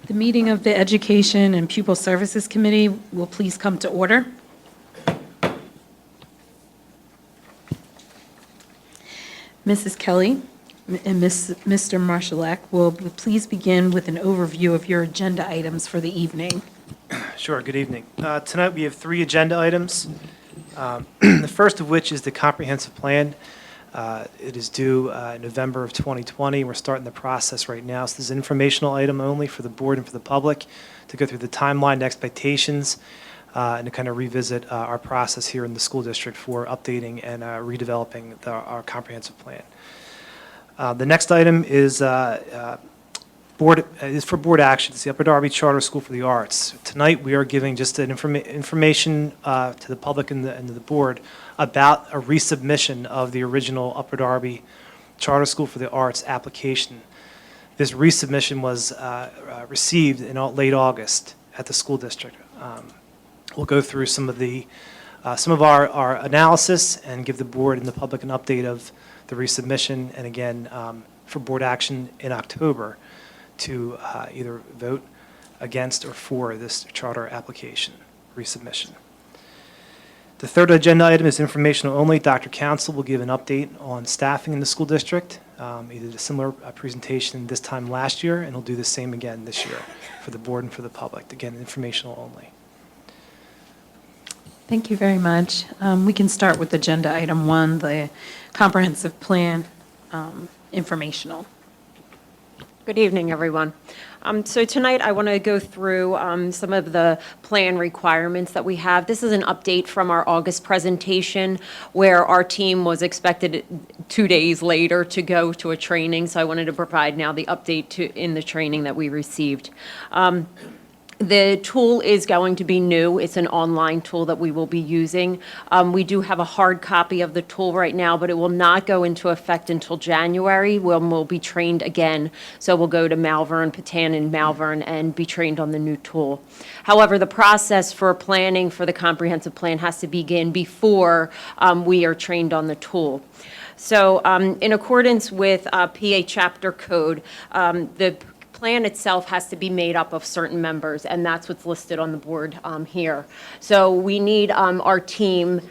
The meeting of the Education and Pupil Services Committee will please come to order. Mrs. Kelly and Mr. Marshallak will please begin with an overview of your agenda items for the evening. Sure, good evening. Tonight we have 3 agenda items. The first of which is the comprehensive plan. It is due in November of 2020. We're starting the process right now. So this is an informational item only for the board and for the public to go through the timeline and expectations and to kind of revisit our process here in the school district for updating and redeveloping our comprehensive plan. The next item is for board action. It's the Upper Darby Charter School for the Arts. Tonight we are giving just an information to the public and to the board about a resubmission of the original Upper Darby Charter School for the Arts application. This resubmission was received in late August at the school district. We'll go through some of our analysis and give the board and the public an update of the resubmission, and again for board action in October to either vote against or for this charter application resubmission. The third agenda item is informational only. Dr. Council will give an update on staffing in the school district. He did a similar presentation this time last year, and he'll do the same again this year for the board and for the public. Again, informational only. Thank you very much. We can start with agenda item 1, the comprehensive plan informational. Good evening, everyone. So tonight I want to go through some of the plan requirements that we have. This is an update from our August presentation where our team was expected 2 days later to go to a training. So I wanted to provide now the update in the training that we received. The tool is going to be new. It's an online tool that we will be using. We do have a hard copy of the tool right now, but it will not go into effect until January when we'll be trained again. So we'll go to Malvern, Patan, and Malvern and be trained on the new tool. However, the process for planning for the comprehensive plan has to begin before we are trained on the tool. So in accordance with PA chapter code, the plan itself has to be made up of certain members, and that's what's listed on the board here. So we need our team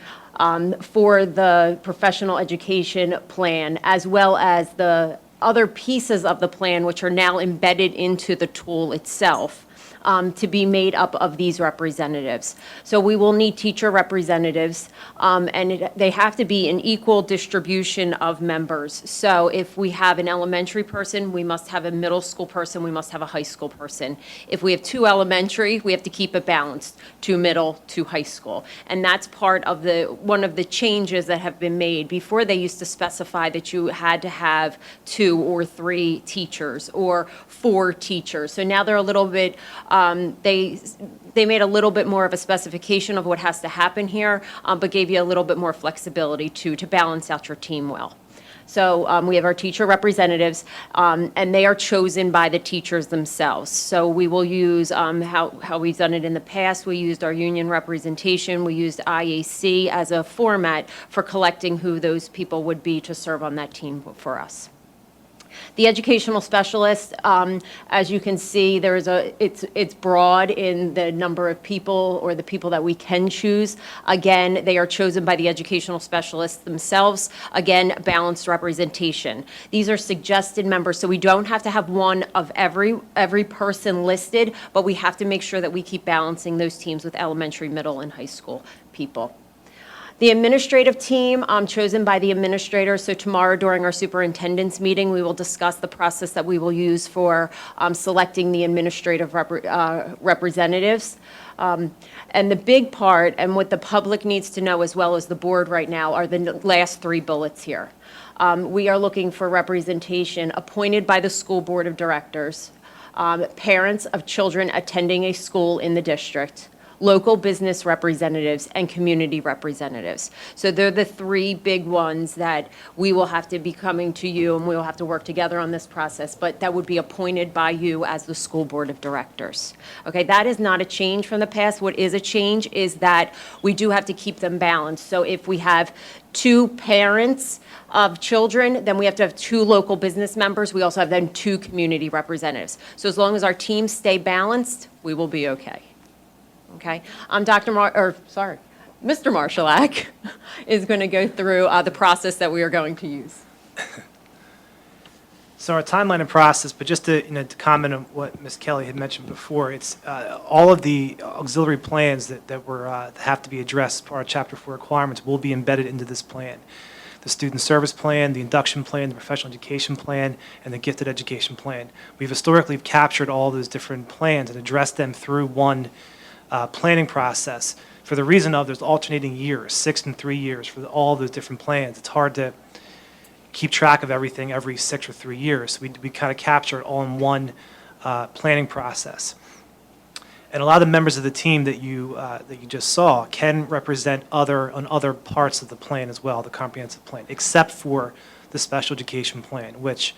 for the professional education plan, as well as the other pieces of the plan, which are now embedded into the tool itself, to be made up of these representatives. So we will need teacher representatives, and they have to be an equal distribution of members. So if we have an elementary person, we must have a middle school person, we must have a high school person. If we have 2 elementary, we have to keep it balanced, 2 middle, 2 high school. And that's part of one of the changes that have been made. Before, they used to specify that you had to have 2 or 3 teachers or 4 teachers. So now they're a little bit they made a little bit more of a specification of what has to happen here, but gave you a little bit more flexibility to balance out your team well. So we have our teacher representatives, and they are chosen by the teachers themselves. So we will use how we've done it in the past. We used our union representation. We used IAC as a format for collecting who those people would be to serve on that team for us. The educational specialist, as you can see, it's broad in the number of people or the people that we can choose. Again, they are chosen by the educational specialists themselves. Again, balanced representation. These are suggested members, so we don't have to have one of every person listed, but we have to make sure that we keep balancing those teams with elementary, middle, and high school people. The administrative team, chosen by the administrator. So tomorrow during our superintendent's meeting, we will discuss the process that we will use for selecting the administrative representatives. And the big part, and what the public needs to know as well as the board right now, are the last 3 bullets here. We are looking for representation appointed by the school board of directors, parents of children attending a school in the district, local business representatives, and community representatives. So they're the three big ones that we will have to be coming to you, and we will have to work together on this process, but that would be appointed by you as the school board of directors. Okay, that is not a change from the past. What is a change is that we do have to keep them balanced. So if we have two parents of children, then we have to have two local business members. We also have then two community representatives. So as long as our teams stay balanced, we will be okay. Okay? Mr. Marshallak is going to go through the process that we are going to use. So our timeline and process, but just to comment on what Ms. Kelly had mentioned before, it's all of the auxiliary plans that have to be addressed as part of Chapter 4 requirements will be embedded into this plan. The student service plan, the induction plan, the professional education plan, and the gifted education plan. We've historically captured all those different plans and addressed them through one planning process for the reason of there's alternating years, 6 and 3 years for all those different plans. It's hard to keep track of everything every 6 or 3 years. So we kind of capture it all in one planning process. And a lot of the members of the team that you just saw can represent on other parts of the plan as well, the comprehensive plan, except for the special education plan, which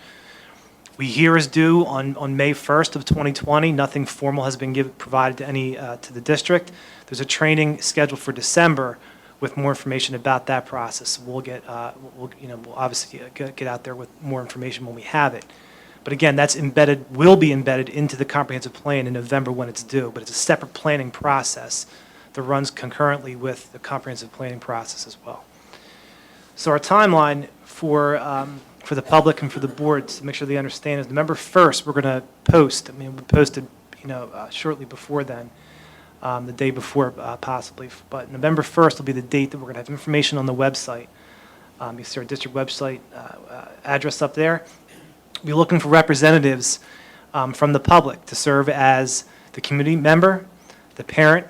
we hear is due on May 1st of 2020. Nothing formal has been provided to the district. There's a training scheduled for December with more information about that process. We'll obviously get out there with more information when we have it. But again, will be embedded into the comprehensive plan in November when it's due, but it's a separate planning process that runs concurrently with the comprehensive planning process as well. So our timeline for the public and for the board to make sure they understand is November 1st, we're going to post. We posted, shortly before then, the day before possibly. But November 1st will be the date that we're going to have information on the website. You see our district website address up there. We're looking for representatives from the public to serve as the community member, the parent,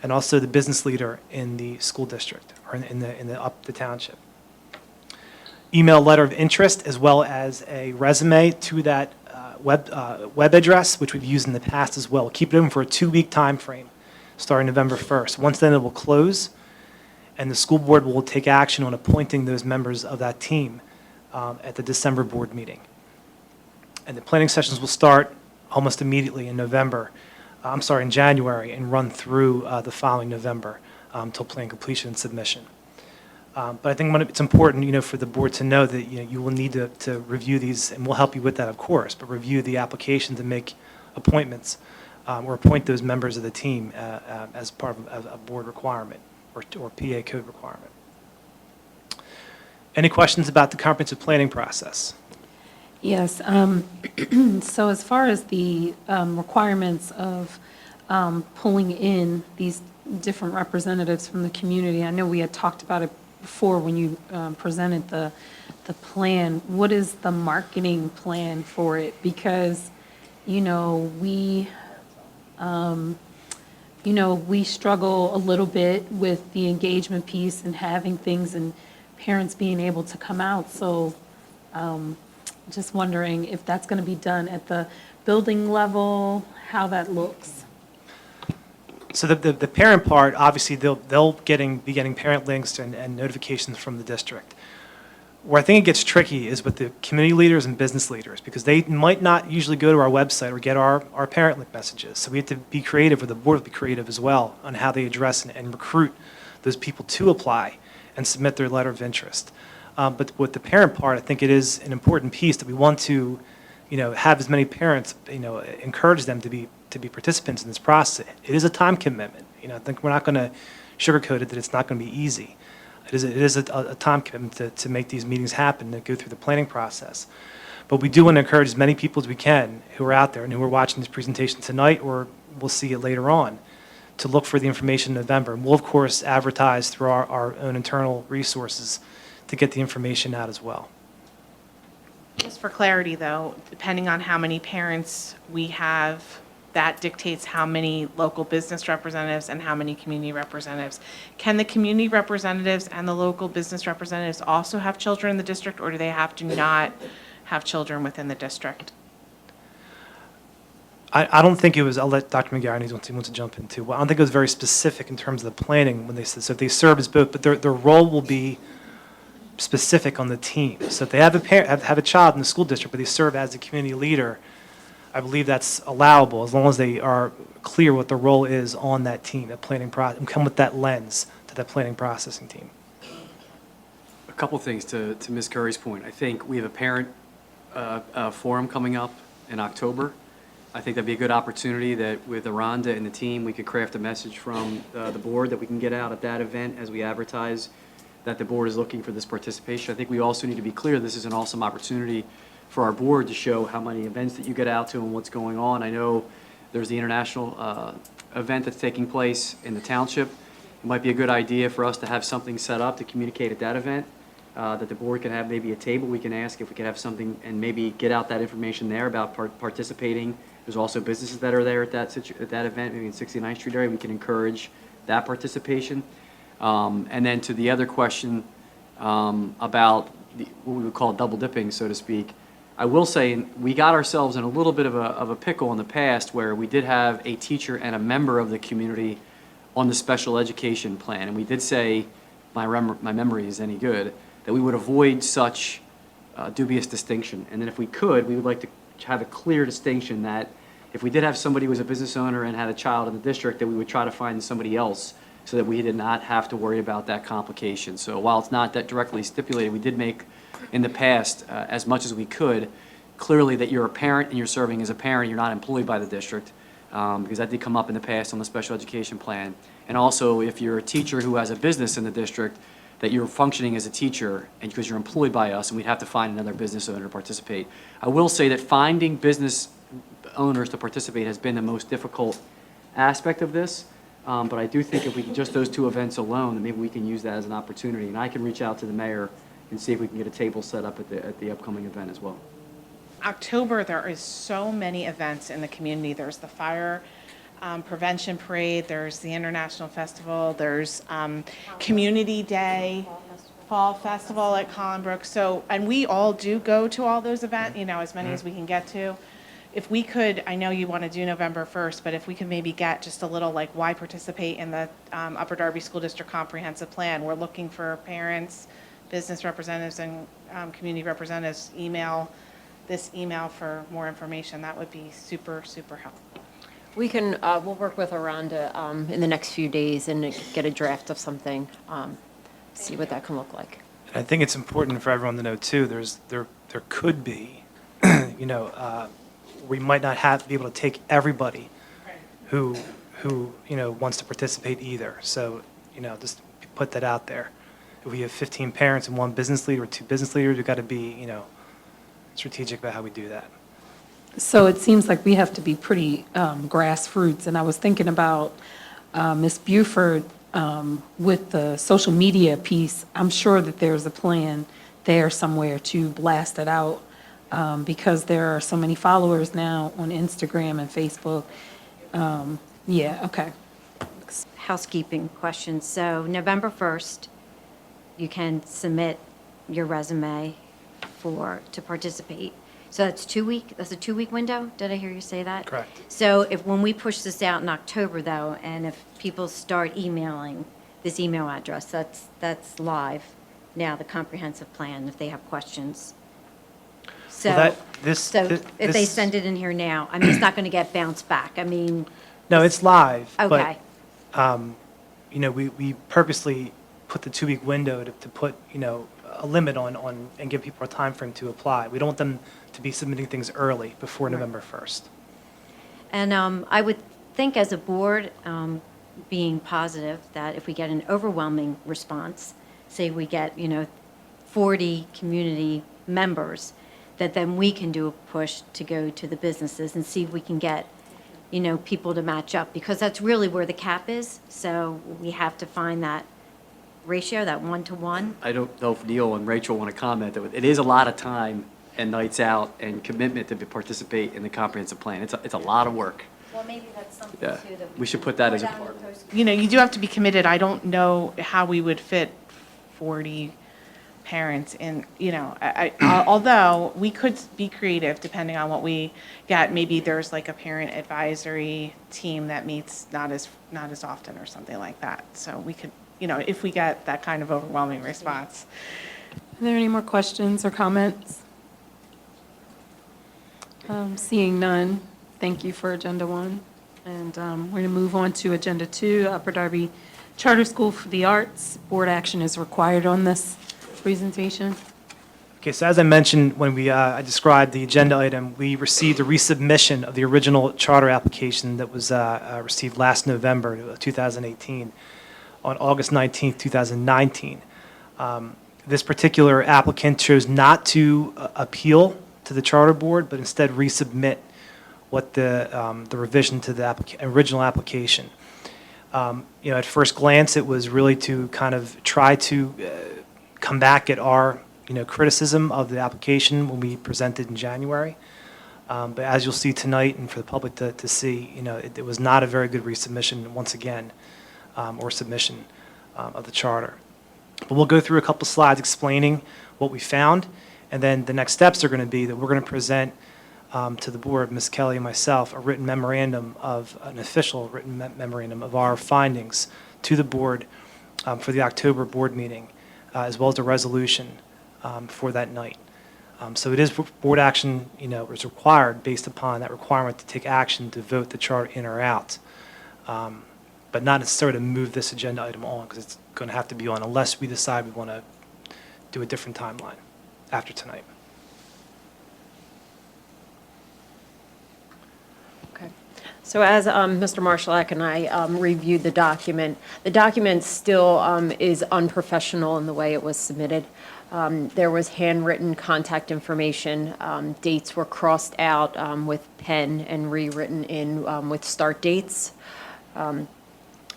and also the business leader in the school district or in the township. Email letter of interest as well as a resume to that web address, which we've used in the past as well. We'll keep it open for a 2-week time frame starting November 1st. Once then it will close, and the school board will take action on appointing those members of that team at the December board meeting. And the planning sessions will start almost immediately in January, and run through the following November till plan completion and submission. But I think it's important, for the board to know that you will need to review these, and we'll help you with that, of course, but review the applications and make appointments or appoint those members of the team as part of a board requirement or PA code requirement. Any questions about the comprehensive planning process? Yes. So as far as the requirements of pulling in these different representatives from the community, I know we had talked about it before when you presented the plan. What is the marketing plan for it? Because, we struggle a little bit with the engagement piece and having things and parents being able to come out. So just wondering if that's going to be done at the building level, how that looks. So the parent part, obviously, they'll be getting parent links and notifications from the district. Where I think it gets tricky is with the community leaders and business leaders, because they might not usually go to our website or get our parent link messages. So we have to be creative, or the board will be creative as well, on how they address and recruit those people to apply and submit their letter of interest. But with the parent part, I think it is an important piece that we want to, have as many parents, encourage them to be participants in this process. It is a time commitment. I think we're not going to sugarcoat it that it's not going to be easy. It is a time commitment to make these meetings happen, to go through the planning process. But we do want to encourage as many people as we can who are out there and who are watching this presentation tonight, or we'll see it later on, to look for the information in November. And we'll, of course, advertise through our own internal resources to get the information out as well. Just for clarity, though, depending on how many parents we have, that dictates how many local business representatives and how many community representatives. Can the community representatives and the local business representatives also have children in the district, or do they have to not have children within the district? I don't think it was, I'll let Dr. McGarry wants to jump in too. Well, I don't think it was very specific in terms of the planning when they said, so if they serve as both, but their role will be specific on the team. So if they have have a child in the school district, but they serve as a community leader, I believe that's allowable as long as they are clear what the role is on that team, that planning process, and come with that lens to that planning processing team. A couple things to Ms. Curry's point. I think we have a parent forum coming up in October. I think that'd be a good opportunity that with Aranda and the team, we could craft a message from the board that we can get out at that event as we advertise that the board is looking for this participation. I think we also need to be clear this is an awesome opportunity for our board to show how many events that you get out to and what's going on. I know there's the international event that's taking place in the township. It might be a good idea for us to have something set up to communicate at that event, that the board can have maybe a table we can ask if we could have something and maybe get out that information there about participating. There's also businesses that are there at that event, maybe in 69th Street area. We can encourage that participation. And then to the other question about what we would call double dipping, so to speak, I will say we got ourselves in a little bit of a pickle in the past where we did have a teacher and a member of the community on the special education plan. And we did say, my memory is any good, that we would avoid such dubious distinction. And then if we could, we would like to have a clear distinction that if we did have somebody who was a business owner and had a child in the district, that we would try to find somebody else so that we did not have to worry about that complication. So while it's not that directly stipulated, we did make in the past, as much as we could, clearly that you're a parent and you're serving as a parent, you're not employed by the district, because that did come up in the past on the special education plan. And also, if you're a teacher who has a business in the district, that you're functioning as a teacher and because you're employed by us, and we'd have to find another business owner to participate. I will say that finding business owners to participate has been the most difficult aspect of this. But I do think if we can just those two events alone, then maybe we can use that as an opportunity. And I can reach out to the mayor and see if we can get a table set up at the upcoming event as well. October, there is so many events in the community. There's the fire prevention parade, there's the International Festival, there's Community Day, Fall Festival at Collinbrook. So, and we all do go to all those events, as many as we can get to. If we could, I know you want to do November 1st, but if we could maybe get just a little, like, why participate in the Upper Darby School District Comprehensive Plan? We're looking for parents, business representatives, and community representatives. This email for more information. That would be super, super helpful. We can, we'll work with Aranda in the next few days and get a draft of something, see what that can look like. I think it's important for everyone to know too, there could be, we might not be able to take everybody who wants to participate either. So, just put that out there. If we have 15 parents and one business leader or two business leaders, we've got to be, strategic about how we do that. So it seems like we have to be pretty grassroots, and I was thinking about Ms. Buford with the social media piece. I'm sure that there's a plan there somewhere to blast it out because there are so many followers now on Instagram and Facebook. Yeah, okay. Housekeeping questions. So November 1st, you can submit your resume to participate. So that's a 2-week window? Did I hear you say that? Correct. So when we push this out in October though, and if people start emailing this email address, that's live now, the comprehensive plan, if they have questions. So, Well, if they send it in here now, it's not going to get bounced back. No, it's live. Okay. But, we purposely put the 2-week window to put, a limit on and give people a time frame to apply. We don't want them to be submitting things early before November 1st. And I would think as a board, being positive, that if we get an overwhelming response, say we get, 40 community members, that then we can do a push to go to the businesses and see if we can get, people to match up, because that's really where the cap is. So we have to find that ratio, that 1-to-1. I don't know if Neil and Rachel want to comment. It is a lot of time and nights out and commitment to participate in the comprehensive plan. It's a lot of work. Well, maybe that's something Yeah, too that we should put that as a part. You do have to be committed. I don't know how we would fit 40 parents in, although we could be creative depending on what we get. Maybe there's like a parent advisory team that meets not as often or something like that. So we could, if we get that kind of overwhelming response. Are there any more questions or comments? Seeing none, thank you for Agenda 1. And we're going to move on to Agenda 2, Upper Darby Charter School for the Arts. Board action is required on this presentation. Okay, so as I mentioned when I described the agenda item, we received a resubmission of the original charter application that was received last November of 2018 on August 19th, 2019. This particular applicant chose not to appeal to the charter board, but instead resubmit what the revision to the original application. At first glance, it was really to kind of try to come back at our criticism of the application when we presented in January. But as you'll see tonight, and for the public to see, it was not a very good resubmission once again, or submission of the charter. But we'll go through a couple slides explaining what we found, and then the next steps are going to be that we're going to present to the board, Ms. Kelly and myself, an official written memorandum of our findings to the board for the October board meeting, as well as a resolution for that night. So it is board action, is required based upon that requirement to take action to vote the charter in or out, but not necessarily to move this agenda item on, because it's going to have to be on unless we decide we want to do a different timeline after tonight. Okay. So as Mr. Marshallak and I reviewed the document still is unprofessional in the way it was submitted. There was handwritten contact information. Dates were crossed out with pen and rewritten in with start dates.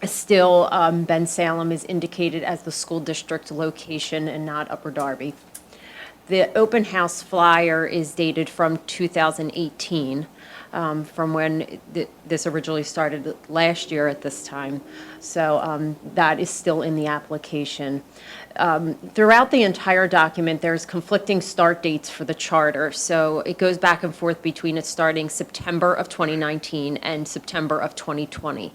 Still, Ben Salem is indicated as the school district location and not Upper Darby. The open house flyer is dated from 2018, from when this originally started last year at this time. So that is still in the application. Throughout the entire document, there's conflicting start dates for the charter. So it goes back and forth between it starting September of 2019 and September of 2020.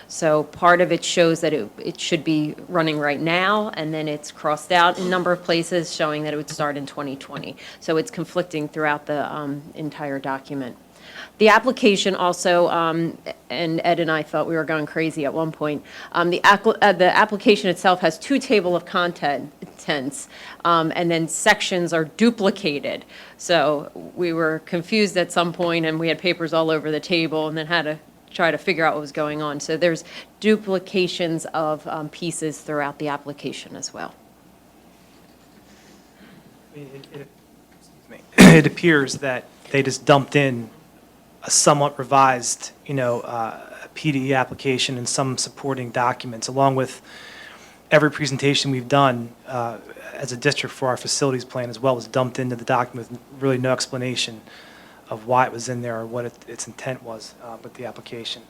So part of it shows that it should be running right now, and then it's crossed out in a number of places showing that it would start in 2020. So it's conflicting throughout the entire document. The application also, and Ed and I thought we were going crazy at one point, the application itself has two table of contents, and then sections are duplicated. So we were confused at some point, and we had papers all over the table, and then had to try to figure out what was going on. So there's duplications of pieces throughout the application as well. It appears that they just dumped in a somewhat revised, PDE application and some supporting documents, along with every presentation we've done as a district for our facilities plan as well, was dumped into the document with really no explanation of why it was in there or what its intent was with the application.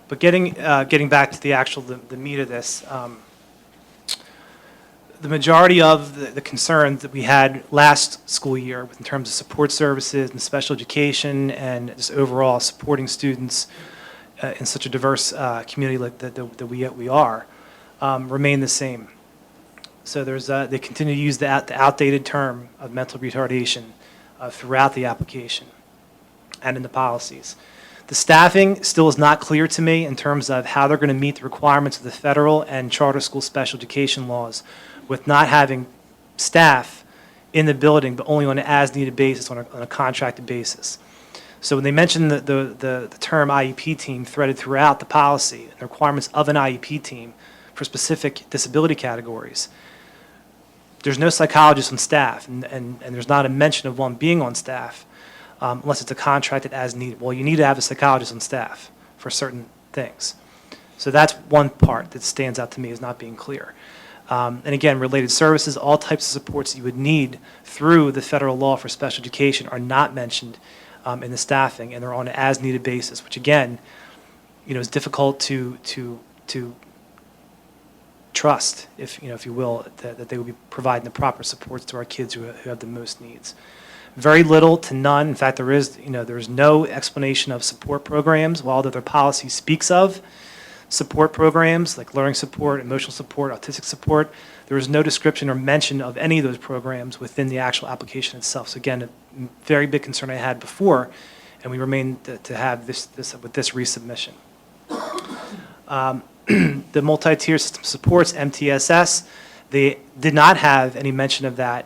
But getting back to the meat of this, the majority of the concerns that we had last school year in terms of support services and special education and just overall supporting students in such a diverse community like that we are remain the same. So they continue to use the outdated term of mental retardation throughout the application and in the policies. The staffing still is not clear to me in terms of how they're going to meet the requirements of the federal and charter school special education laws with not having staff in the building, but only on an as-needed basis, on a contracted basis. So when they mention the term IEP team threaded throughout the policy and the requirements of an IEP team for specific disability categories, there's no psychologist on staff, and there's not a mention of one being on staff unless it's a contracted as needed. Well, you need to have a psychologist on staff for certain things. So that's one part that stands out to me as not being clear. And again, related services, all types of supports you would need through the federal law for special education are not mentioned in the staffing, and they're on an as-needed basis, which again, is difficult to trust, if you will, that they will be providing the proper supports to our kids who have the most needs. Very little to none. In fact, there is no explanation of support programs, while their policy speaks of support programs like learning support, emotional support, autistic support. There is no description or mention of any of those programs within the actual application itself. So again, a very big concern I had before, and we remain to have this with this resubmission. The multi-tier system supports, MTSS, they did not have any mention of that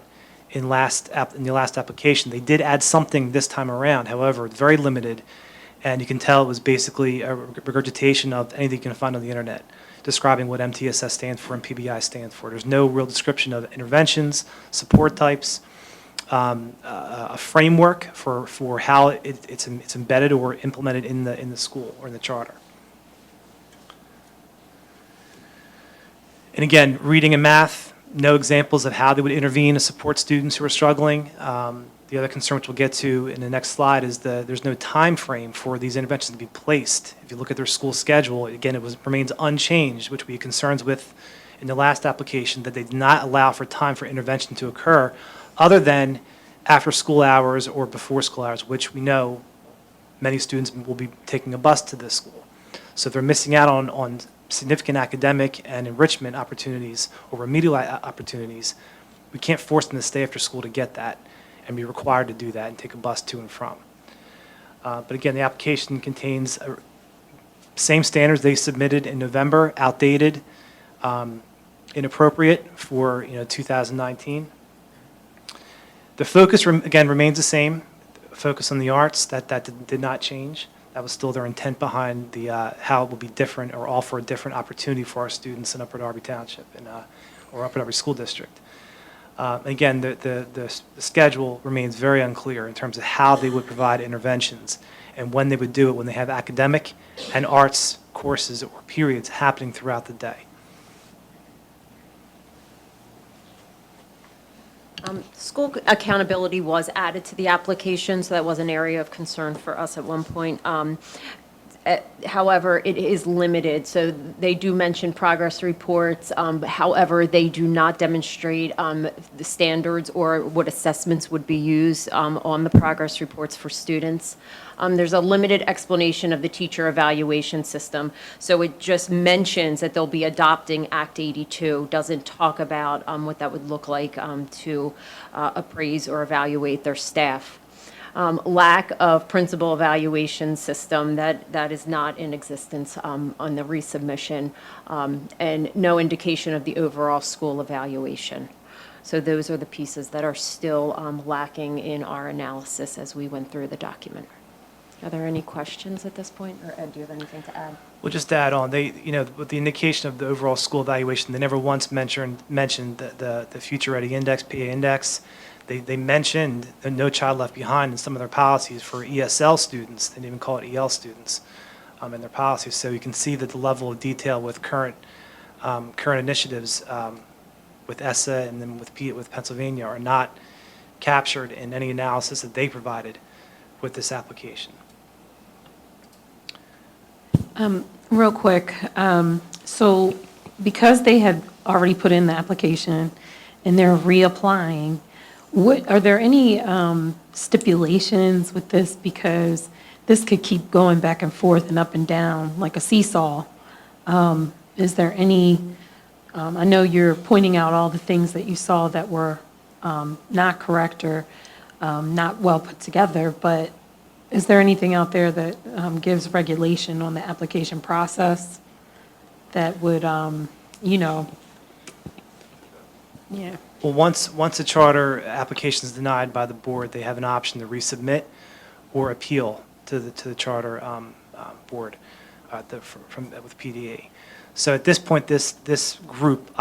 in the last application. They did add something this time around, however, very limited, and you can tell it was basically a regurgitation of anything you can find on the internet, describing what MTSS stands for and PBI stands for. There's no real description of interventions, support types, a framework for how it's embedded or implemented in the school or in the charter. And again, reading and math, no examples of how they would intervene to support students who are struggling. The other concern, which we'll get to in the next slide, is there's no time frame for these interventions to be placed. If you look at their school schedule, again, remains unchanged, which we had concerns with in the last application, that they did not allow for time for intervention to occur other than after school hours or before school hours, which we know many students will be taking a bus to this school. So if they're missing out on significant academic and enrichment opportunities or remedial opportunities, we can't force them to stay after school to get that and be required to do that and take a bus to and from. But again, the application contains same standards they submitted in November, outdated, inappropriate for 2019. The focus, again, remains the same. Focus on the arts, that did not change. That was still their intent behind how it will be different or offer a different opportunity for our students in Upper Darby Township or Upper Darby School District. Again, the schedule remains very unclear in terms of how they would provide interventions and when they would do it when they have academic and arts courses or periods happening throughout the day. School accountability was added to the application, so that was an area of concern for us at one point. However, it is limited, so they do mention progress reports. However, they do not demonstrate the standards or what assessments would be used on the progress reports for students. There's a limited explanation of the teacher evaluation system, so it just mentions that they'll be adopting Act 82, doesn't talk about what that would look like to appraise or evaluate their staff. Lack of principal evaluation system, that is not in existence on the resubmission, and no indication of the overall school evaluation. So those are the pieces that are still lacking in our analysis as we went through the document. Are there any questions at this point, or Ed, do you have anything to add? We'll just add on, with the indication of the overall school evaluation, they never once mentioned the Future Ready Index, PA Index. They mentioned the No Child Left Behind in some of their policies for ESL students. They didn't even call it EL students in their policies. So you can see that the level of detail with current initiatives with ESSA and then with Pennsylvania are not captured in any analysis that they provided with this application. Real quick, so because they had already put in the application and they're reapplying, are there any stipulations with this? Because this could keep going back and forth and up and down like a seesaw. Is there any, I know you're pointing out all the things that you saw that were not correct or not well put together, but is there anything out there that gives regulation on the application process that would, yeah. Well, once a charter application is denied by the board, they have an option to resubmit or appeal to the charter board with PDA. So at this point, this group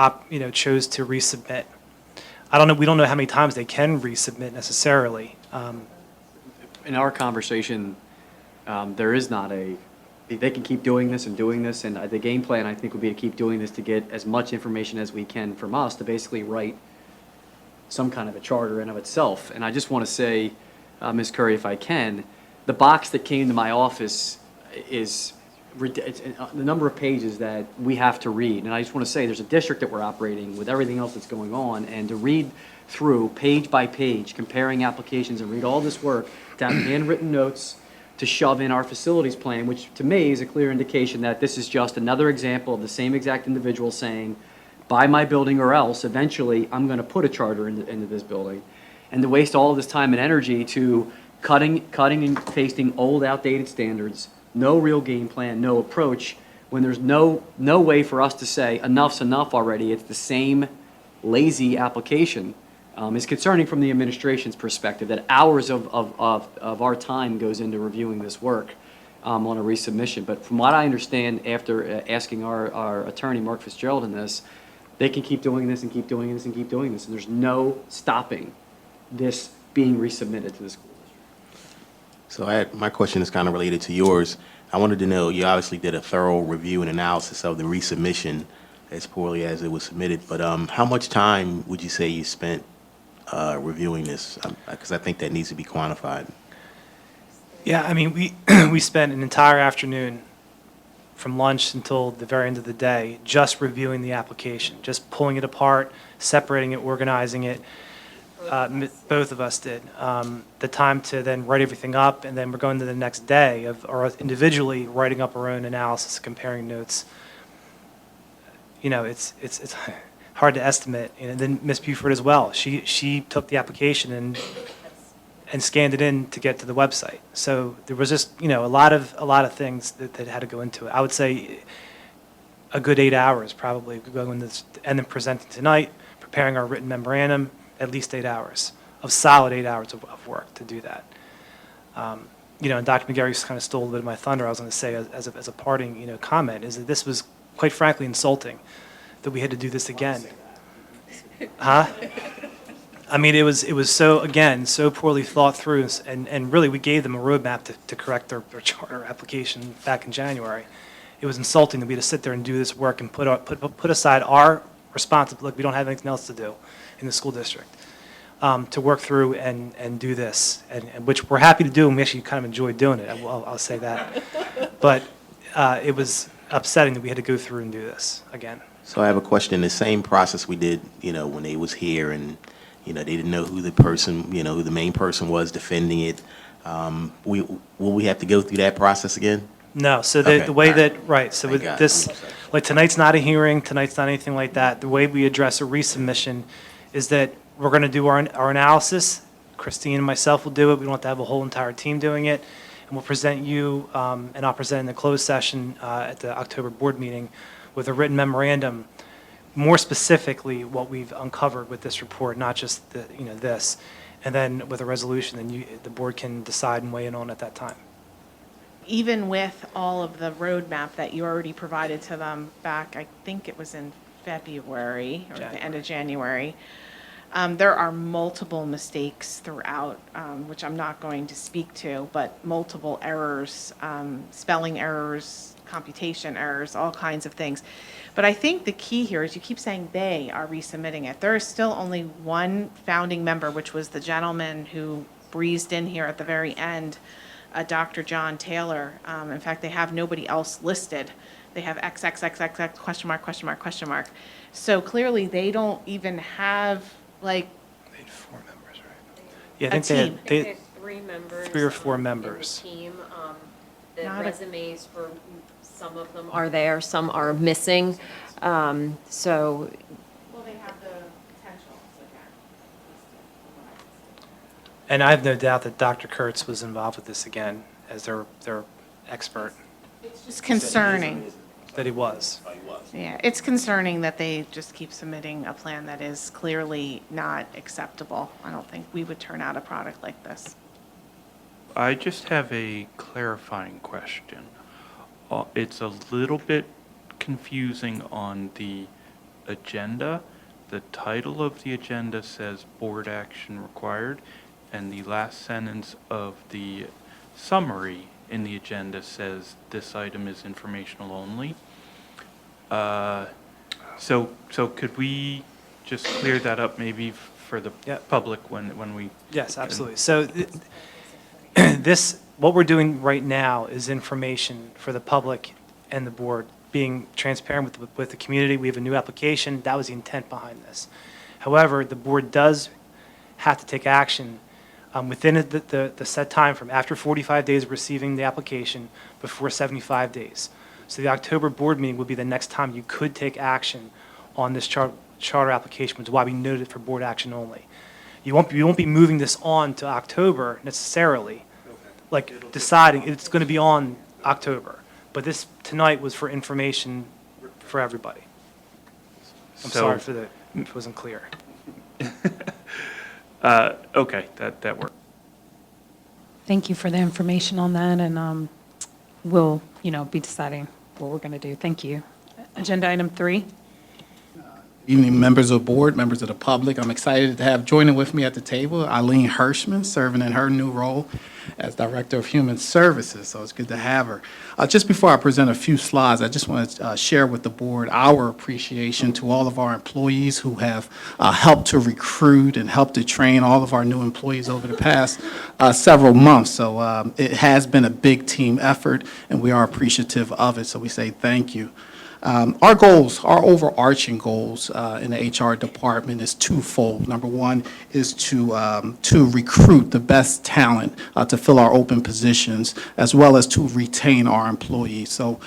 chose to resubmit. We don't know how many times they can resubmit necessarily. In our conversation, there is not they can keep doing this, and the game plan, I think, would be to keep doing this to get as much information as we can from us to basically write some kind of a charter in of itself. And I just want to say, Ms. Curry, if I can, the box that came to my office is the number of pages that we have to read. And I just want to say, there's a district that we're operating with everything else that's going on, and to read through page by page, comparing applications and read all this work, to have handwritten notes, to shove in our facilities plan, which to me is a clear indication that this is just another example of the same exact individual saying, buy my building or else, eventually, I'm going to put a charter into this building. And to waste all of this time and energy to cutting and pasting old, outdated standards, no real game plan, no approach, when there's no way for us to say, enough's enough already, it's the same lazy application, is concerning from the administration's perspective, that hours of our time goes into reviewing this work on a resubmission. But from what I understand, after asking our attorney, Mark Fitzgerald, in this, they can keep doing this and keep doing this and keep doing this, and there's no stopping this being resubmitted to the school district. So my question is kind of related to yours. I wanted to know, you obviously did a thorough review and analysis of the resubmission as poorly as it was submitted, but how much time would you say you spent reviewing this? Because I think that needs to be quantified. Yeah, I mean, we spent an entire afternoon from lunch until the very end of the day just reviewing the application, just pulling it apart, separating it, organizing it. Both of us did. The time to then write everything up, and then we're going to the next day of or individually writing up our own analysis, comparing notes. You know, it's hard to estimate. And then Ms. Buford as well. She took the application and scanned it in to get to the website. So there was just, a lot of things that had to go into it. I would say a good 8 hours probably going this, and then presenting tonight, preparing our written memorandum, at least 8 hours of solid 8 hours of work to do that. And Dr. McGarry kind of stole a little bit of my thunder. I was going to say as a parting, comment is that this was quite frankly insulting that we had to do this again. Huh? I mean, it was so poorly thought through, and really we gave them a roadmap to correct their charter application back in January. It was insulting that we had to sit there and do this work and put aside our responsibility. We don't have anything else to do in the school district, to work through and do this, and which we're happy to do, and we actually kind of enjoyed doing it. I'll say that. But it was upsetting that we had to go through and do this again. So I have a question. The same process we did, when they was here, and they didn't know who the main person was defending it. Will we have to go through that process again? No, so Okay, the way all that, right. right, so with Thank God. this, like tonight's not a hearing, tonight's not anything like that. The way we address a resubmission is that we're going to do our analysis. Christine and myself will do it. We don't have to have a whole entire team doing it. And we'll present you, and I'll present in the closed session at the October board meeting with a written memorandum, more specifically what we've uncovered with this report, not just this. And then with a resolution, then the board can decide and weigh in on at that time. Even with all of the roadmap that you already provided to them back, I think it was in February or the end of January, there are multiple mistakes throughout, which I'm not going to speak to, but multiple errors, spelling errors, computation errors, all kinds of things. But I think the key here is you keep saying they are resubmitting it. There is still only one founding member, which was the gentleman who breezed in here at the very end, Dr. John Taylor. In fact, they have nobody else listed. They have XXXXX question mark, question mark, question mark. So clearly they don't even have They had 4 members, right? Yeah, I A think they team. had, They had 3 members. 3 or 4 in the members. team. The Not a- resumes for some of them are there, some are missing. So Well, they have the potential, And I have no doubt that Dr. Kurtz was involved with this again as their expert, It's just concerning. that he was. Yeah, it's concerning that they just keep submitting a plan that is clearly not acceptable. I don't think we would turn out a product like this. I just have a clarifying question. It's a little bit confusing on the agenda. The title of the agenda says board action required, and the last sentence of the summary in the agenda says this item is informational only. So could we just clear that up maybe for the Yep. public when we? Yes, absolutely. So what we're doing right now is information for the public and the board, being transparent with the community. We have a new application. That was the intent behind this. However, the board does have to take action within the set time from after 45 days of receiving the application before 75 days. So the October board meeting would be the next time you could take action on this charter application, which is why we noted it for board action only. You won't be moving this on to October necessarily, like deciding it's going to be on October. But this tonight was for information for everybody. I'm So- sorry if it wasn't clear. Okay, that works. Thank you for the information on that, and we'll, be deciding what we're going to do. Thank you. Agenda item 3. Evening, members of the board, members of the public. I'm excited to have joining with me at the table Eileen Hirschman, serving in her new role as Director of Human Services, so it's good to have her. Just before I present a few slides, I just want to share with the board our appreciation to all of our employees who have helped to recruit and helped to train all of our new employees over the past several months. So it has been a big team effort, and we are appreciative of it, so we say thank you. Our goals, our overarching goals in the HR department is twofold. Number one is to recruit the best talent to fill our open positions, as well as to retain our employees. So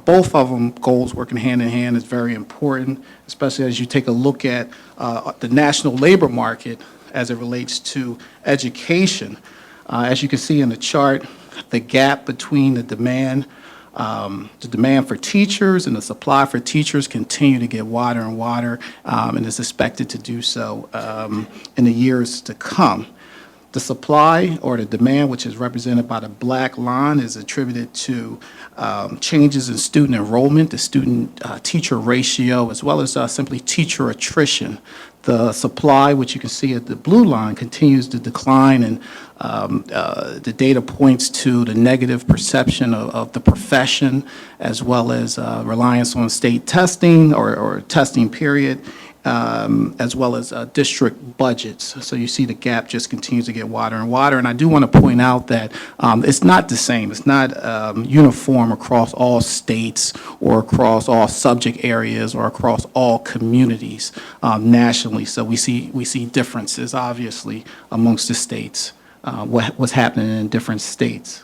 both of them goals working hand in hand is very important, especially as you take a look at the national labor market as it relates to education. As you can see in the chart, the gap between the demand for teachers and the supply for teachers continue to get wider and wider, and is expected to do so in the years to come. The supply or the demand, which is represented by the black line, is attributed to changes in student enrollment, the student-teacher ratio, as well as simply teacher attrition. The supply, which you can see at the blue line, continues to decline, and the data points to the negative perception of the profession, as well as reliance on state testing or testing period, as well as district budgets. So you see the gap just continues to get wider and wider. And I do want to point out that it's not the same. It's not uniform across all states or across all subject areas or across all communities nationally. So we see differences, obviously, amongst the states, what's happening in different states.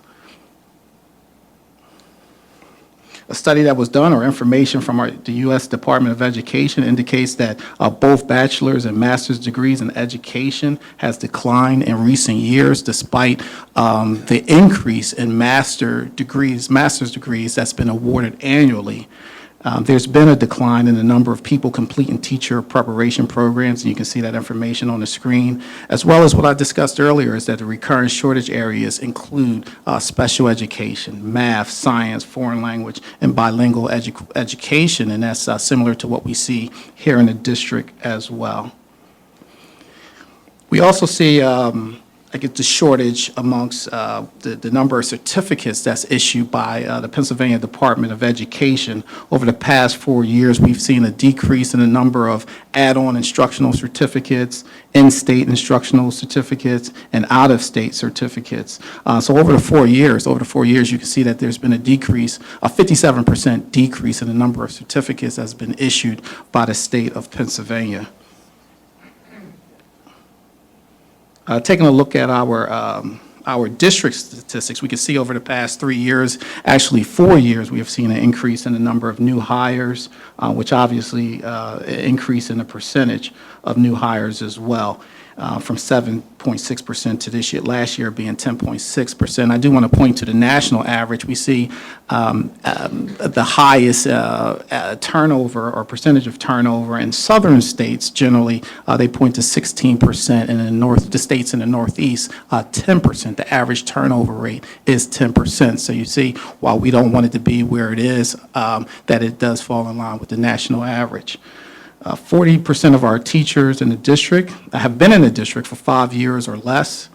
A study that was done, or information from the U.S. Department of Education, indicates that both bachelor's and master's degrees in education has declined in recent years, despite the increase in master's degrees that's been awarded annually. There's been a decline in the number of people completing teacher preparation programs, and you can see that information on the screen, as well as what I discussed earlier, is that the recurrent shortage areas include special education, math, science, foreign language, and bilingual education, and that's similar to what we see here in the district as well. We also see the shortage amongst the number of certificates that's issued by the Pennsylvania Department of Education. Over the past 4 years, we've seen a decrease in the number of add-on instructional certificates, in-state instructional certificates, and out-of-state certificates. So over the 4 years, you can see that there's been a 57% decrease in the number of certificates that's been issued by the state of Pennsylvania. Taking a look at our district statistics, we can see over the past 3 years, actually 4 years, we have seen an increase in the number of new hires, which obviously increase in the percentage of new hires as well, from 7.6% to this year, last year being 10.6%. I do want to point to the national average. We see the highest turnover or percentage of turnover in southern states. Generally, they point to 16%, and in the states in the Northeast, 10%. The average turnover rate is 10%. So you see, while we don't want it to be where it is, that it does fall in line with the national average. 40% of our teachers in the district have been in the district for 5 years or less,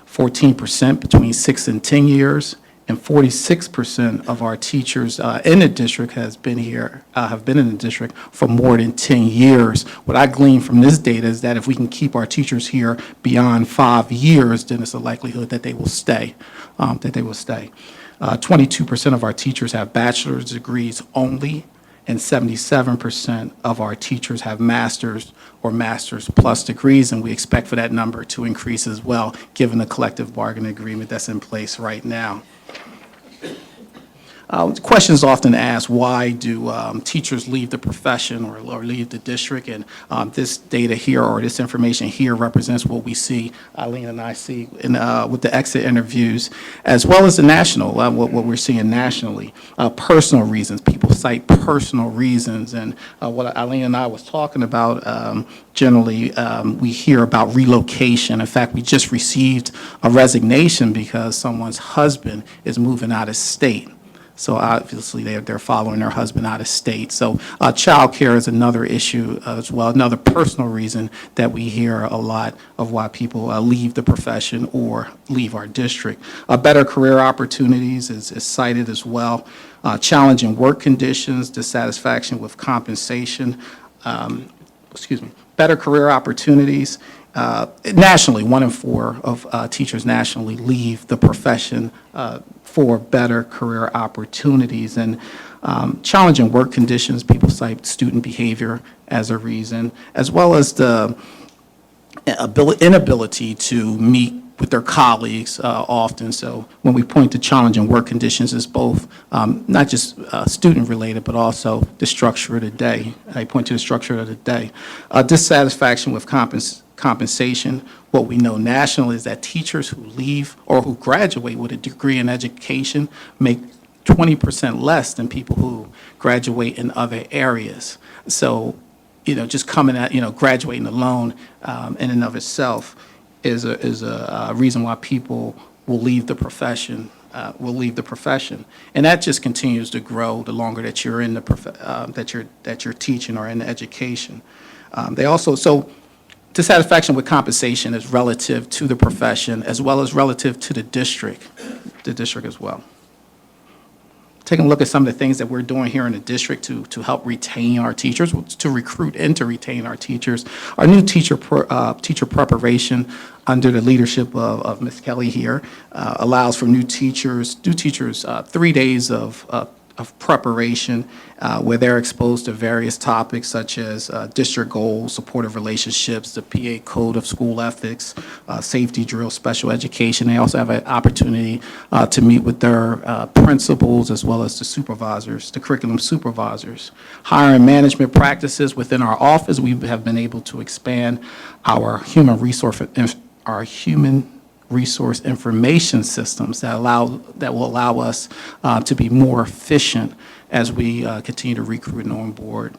14% between 6 and 10 years, and 46% of our teachers in the district have been in the district for more than 10 years. What I glean from this data is that if we can keep our teachers here beyond 5 years, then it's a likelihood that they will stay. 22% of our teachers have bachelor's degrees only, and 77% of our teachers have master's or master's plus degrees, and we expect for that number to increase as well, given the collective bargaining agreement that's in place right now. Questions often asked, why do teachers leave the profession or leave the district? And this data here, or this information here, represents what we see, Eileen and I see, with the exit interviews, as well as the national, what we're seeing nationally. Personal reasons, people cite personal reasons, and what Eileen and I was talking about, generally, we hear about relocation. In fact, we just received a resignation because someone's husband is moving out of state. So obviously, they're following their husband out of state. So childcare is another issue as well, another personal reason that we hear a lot of why people leave the profession or leave our district. Better career opportunities is cited as well. Challenging work conditions, dissatisfaction with compensation, better career opportunities. Nationally, 1 in 4 of teachers nationally leave the profession for better career opportunities. And challenging work conditions, people cite student behavior as a reason, as well as the inability to meet with their colleagues often. So when we point to challenging work conditions, it's both not just student-related, but also the structure of the day. I point to the structure of the day. Dissatisfaction with compensation. What we know nationally is that teachers who leave or who graduate with a degree in education make 20% less than people who graduate in other areas. So, just coming at, graduating alone in and of itself is a reason why people will leave the profession. And that just continues to grow the longer that you're in the that you're teaching or in education. Dissatisfaction with compensation is relative to the profession as well as relative to the district as well. Taking a look at some of the things that we're doing here in the district to help retain our teachers, to recruit and to retain our teachers. Our new teacher preparation under the leadership of Ms. Kelly here allows for new teachers 3 days of preparation where they're exposed to various topics such as district goals, supportive relationships, the PA code of school ethics, safety drill, special education. They also have an opportunity to meet with their principals as well as the supervisors, the curriculum supervisors. Hiring management practices within our office, we have been able to expand our human resource information systems that will allow us to be more efficient as we continue to recruit and onboard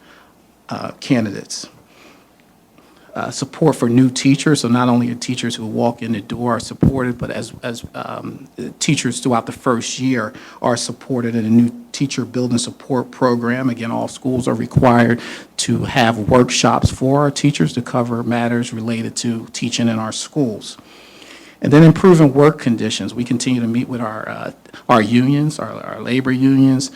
candidates. Support for new teachers, so not only are teachers who walk in the door are supported, but as teachers throughout the first year are supported in a new teacher building support program. Again, all schools are required to have workshops for our teachers to cover matters related to teaching in our schools. And then improving work conditions. We continue to meet with our unions, our labor unions,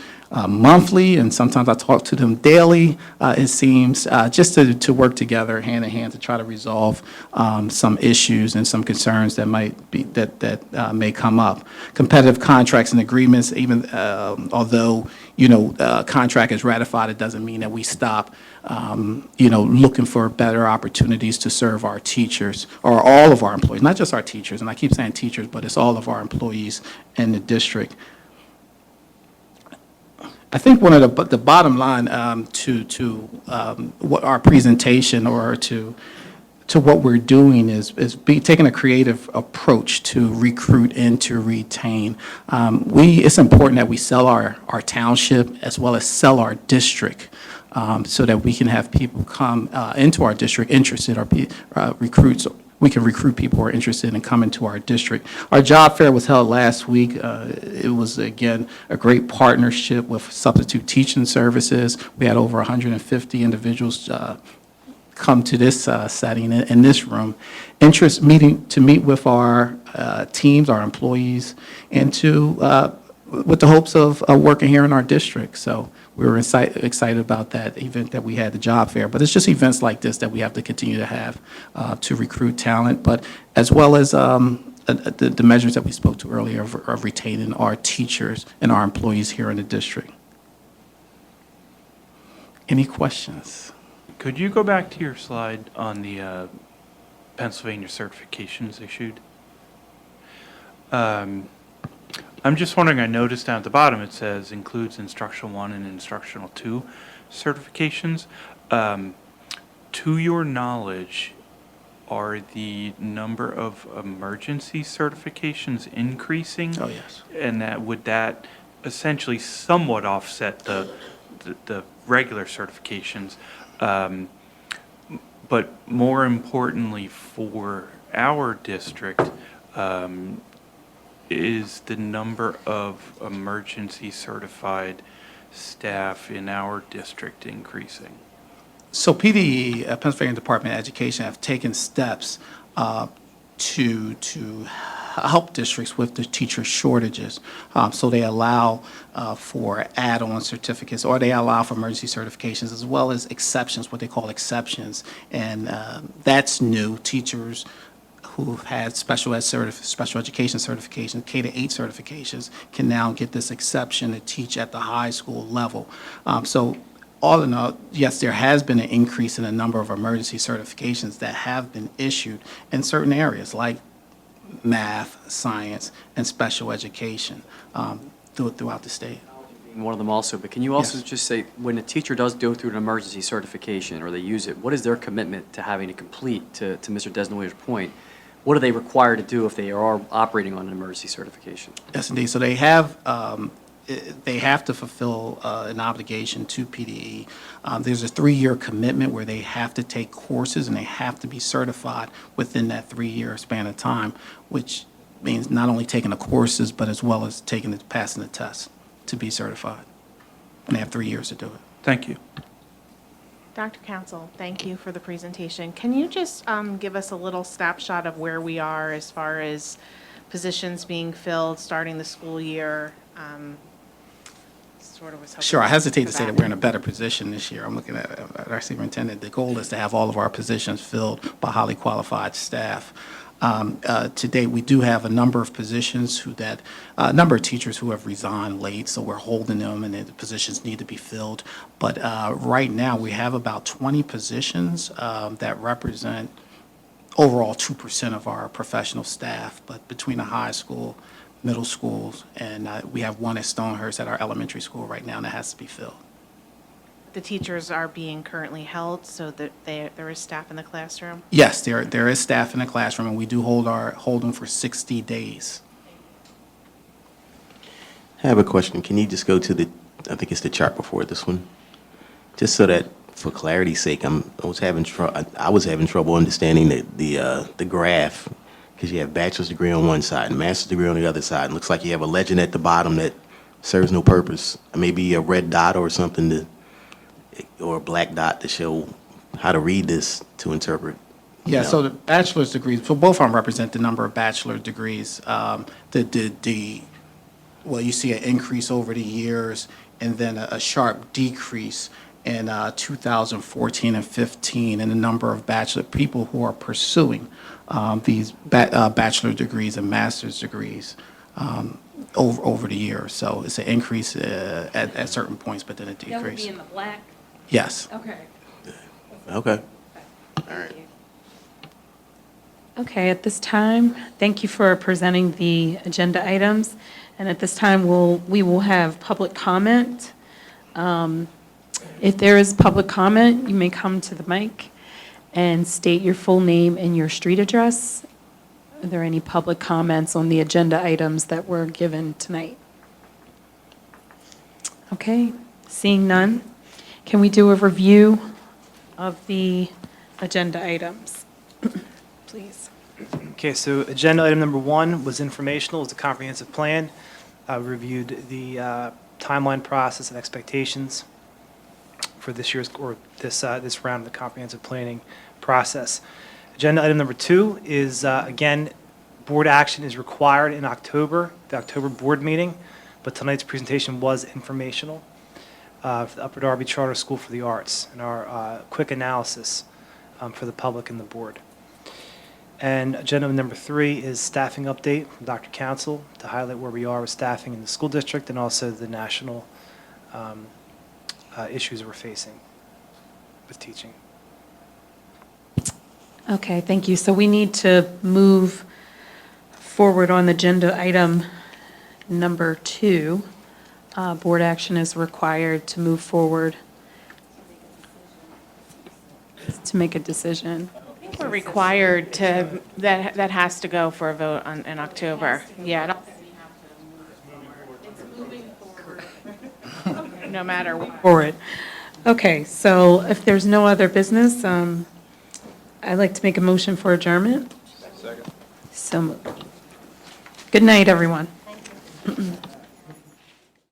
monthly, and sometimes I talk to them daily, it seems, just to work together hand in hand to try to resolve some issues and some concerns that may come up. Competitive contracts and agreements, even although contract is ratified, it doesn't mean that we stop looking for better opportunities to serve our teachers or all of our employees, not just our teachers. And I keep saying teachers, but it's all of our employees in the district. I think one of the bottom line to what our presentation or to what we're doing is taking a creative approach to recruit and to retain. It's important that we sell our township as well as sell our district so that we can have people come into our district interested or recruits. We can recruit people who are interested in coming to our district. Our job fair was held last week. It was, again, a great partnership with Substitute Teaching Services. We had over 150 individuals come to this setting in this room, to meet with our teams, our employees, and with the hopes of working here in our district. So we were excited about that event that we had, the job fair. But it's just events like this that we have to continue to have to recruit talent, but as well as the measures that we spoke to earlier of retaining our teachers and our employees here in the district. Any questions? Could you go back to your slide on the Pennsylvania certifications issued? I'm just wondering, I noticed down at the bottom it says includes instructional 1 and instructional 2 certifications. To your knowledge, are the number of emergency certifications increasing? Oh, yes. And would that essentially somewhat offset the regular certifications? But more importantly for our district, is the number of emergency certified staff in our district increasing? So PDE, Pennsylvania Department of Education, have taken steps to help districts with the teacher shortages. So they allow for add-on certificates, or they allow for emergency certifications, as well as exceptions, what they call exceptions. And that's new. Teachers who've had special education certification, K-8 certifications, can now get this exception to teach at the high school level. So all in all, yes, there has been an increase in the number of emergency certifications that have been issued in certain areas like math, science, and special education throughout the state. Being one of them also, but can you also Yes. just say, when a teacher does go through an emergency certification or they use it, what is their commitment to having to complete, to Mr. Desnoyer's point? What are they required to do if they are operating on an emergency certification? Yes, indeed. So they have to fulfill an obligation to PDE. There's a 3-year commitment where they have to take courses and they have to be certified within that 3-year span of time, which means not only taking the courses, but as well as passing the test to be certified. And they have 3 years to do it. Thank you. Dr. Council, thank you for the presentation. Can you just give us a little snapshot of where we are as far as positions being filled, starting the school year? Sort of was hoping Sure, I hesitate to for say that we're in a better position this year. I'm looking at our superintendent. The goal is to have all of our positions filled by highly qualified staff. To date, we do have a number of positions a number of teachers who have resigned late, so we're holding them, and the positions need to be filled. But right now, we have about 20 positions that represent overall 2% of our professional staff, but between the high school, middle schools, and we have one at Stonehurst at our elementary school right now that has to be filled. The teachers are being currently held so that there is staff in the classroom? Yes, there is staff in the classroom, and we do hold them for 60 days. I have a question. Can you just go to I think it's the chart before this one? Just so that, for clarity's sake, I was having trouble understanding the graph, because you have bachelor's degree on one side and master's degree on the other side. It looks like you have a legend at the bottom that serves no purpose. Maybe a red dot or something or a black dot to show how to read this to interpret. Yeah, so the bachelor's degrees, so both of them represent the number of bachelor degrees. Well, you see an increase over the years and then a sharp decrease in 2014 and 15 in the number of people who are pursuing these bachelor degrees and master's degrees over the years. So it's an increase at certain points, but then a decrease. That would be in the black? Yes. Okay. Okay. All right. Okay, at this time, thank you for presenting the agenda items. And at this time, we will have public comment. If there is public comment, you may come to the mic and state your full name and your street address. Are there any public comments on the agenda items that were given tonight? Okay, seeing none, can we do a review of the agenda items? Please. Okay, so agenda item number 1 was informational, it was a comprehensive plan. We reviewed the timeline process and expectations for this year's, or this round of the comprehensive planning process. Agenda item number 2 is, again, board action is required in October, the October board meeting, but tonight's presentation was informational for the Upper Darby Charter School for the Arts and our quick analysis for the public and the board. And agenda number 3 is staffing update from Dr. Council to highlight where we are with staffing in the school district and also the national issues we're facing with teaching. Okay, thank you. So we need to move forward on agenda item number 2. Board action is required to move forward to make a decision. We're required to, that has to go for a vote in October. Yeah. I don't think we have to move forward. It's moving forward. No matter what. Forward. Okay, so if there's no other business, I'd like to make a motion for adjournment. Second. So moved. Good night, everyone.